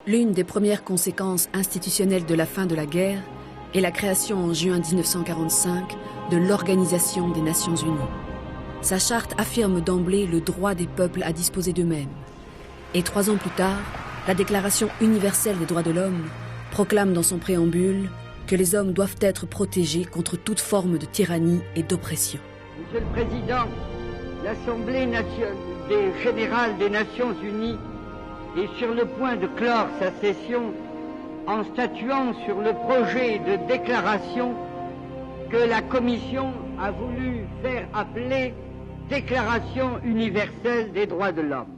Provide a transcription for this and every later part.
L'une des premières conséquences institutionnelles de la fin de la guerre est la création en juin 1945 de l'Organisation des Nations Unies. Sa charte affirme d'emblée le droit des peuples à disposer d'eux-mêmes. Et 3 ans plus tard, la Déclaration universelle des droits de l'homme proclame dans son préambule que les hommes doivent être protégés contre toute forme de tyrannie et d'oppression. Monsieur le Président, l'Assemblée générale des Nations Unies est sur le point de clore sa session en statuant sur le projet de déclaration que la Commission a voulu faire appeler Déclaration universelle des droits de l'homme.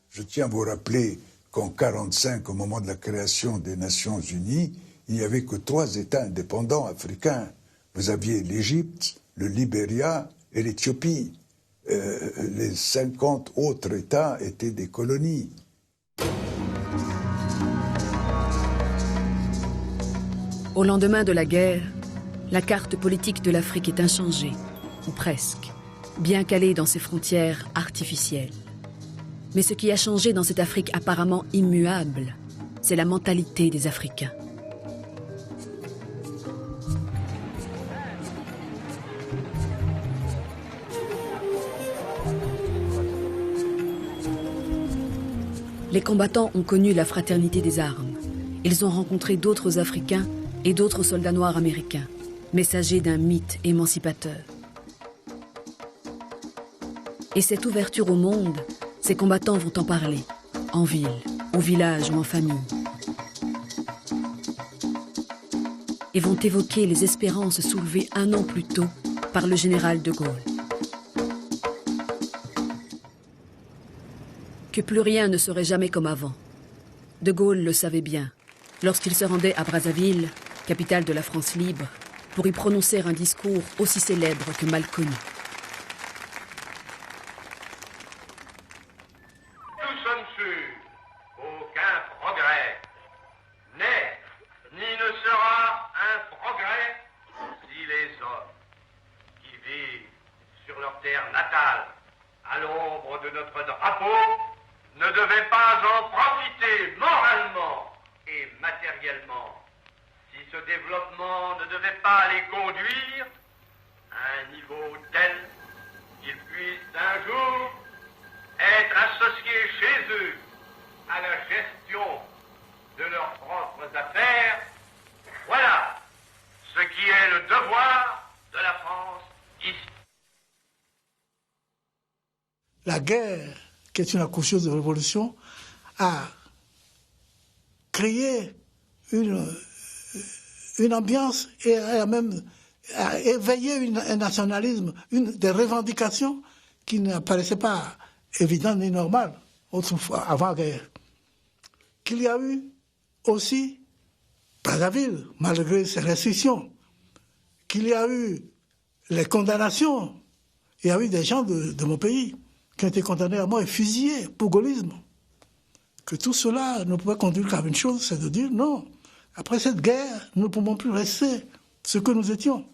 Je tiens à vous rappeler qu'en 1945, au moment de la création des Nations Unies, il n'y avait que 3 États indépendants africains. Vous aviez l'Égypte, le Libéria et l'Éthiopie. Les 50 autres États étaient des colonies. Au lendemain de la guerre, la carte politique de l'Afrique est inchangée, ou presque, bien calée dans ses frontières artificielles. Mais ce qui a changé dans cette Afrique apparemment immuable, c'est la mentalité des Africains. Les combattants ont connu la fraternité des armes. Ils ont rencontré d'autres Africains et d'autres soldats noirs américains, messagers d'un mythe émancipateur. Et cette ouverture au monde, ces combattants vont en parler, en ville, au village ou en famille. Et vont évoquer les espérances soulevées 1 an plus tôt par le général de Gaulle. Que plus rien ne serait jamais comme avant. De Gaulle le savait bien, lorsqu'il se rendait à Brazzaville, capitale de la France libre, pour y prononcer un discours aussi célèbre que mal connu. Nous sommes sûrs qu'aucun progrès n'est ni ne sera un progrès si les hommes qui vivent sur leur terre natale, à l'ombre de notre drapeau, ne devaient pas en profiter moralement et matériellement, si ce développement ne devait pas les conduire à un niveau tel qu'ils puissent un jour être associés chez eux à la gestion de leurs propres affaires. Voilà ce qui est le devoir de la France ici. La guerre, qui est une accoucheuse de révolution, a créé une ambiance et a même éveillé un nationalisme, des revendications qui ne paraissaient pas évidentes ni normales autrefois, avant la guerre. Qu'il y a eu aussi Brazzaville, malgré ses restrictions, qu'il y a eu les condamnations. Il y a eu des gens de mon pays qui ont été condamnés à mort et fusillés pour gaullisme. Que tout cela ne pouvait conduire qu'à une chose, c'est de dire non. Après cette guerre, nous ne pouvons plus rester ce que nous étions.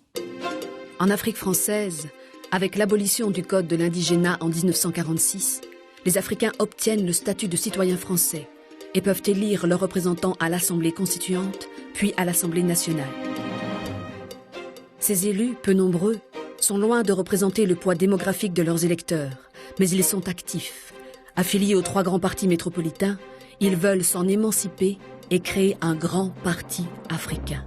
En Afrique française, avec l'abolition du Code de l'indigénat en 1946, les Africains obtiennent le statut de citoyens français et peuvent élire leurs représentants à l'Assemblée constituante, puis à l'Assemblée nationale. Ces élus, peu nombreux, sont loin de représenter le poids démographique de leurs électeurs, mais ils sont actifs. Affiliés aux 3 grands partis métropolitains, ils veulent s'en émanciper et créer un grand parti africain.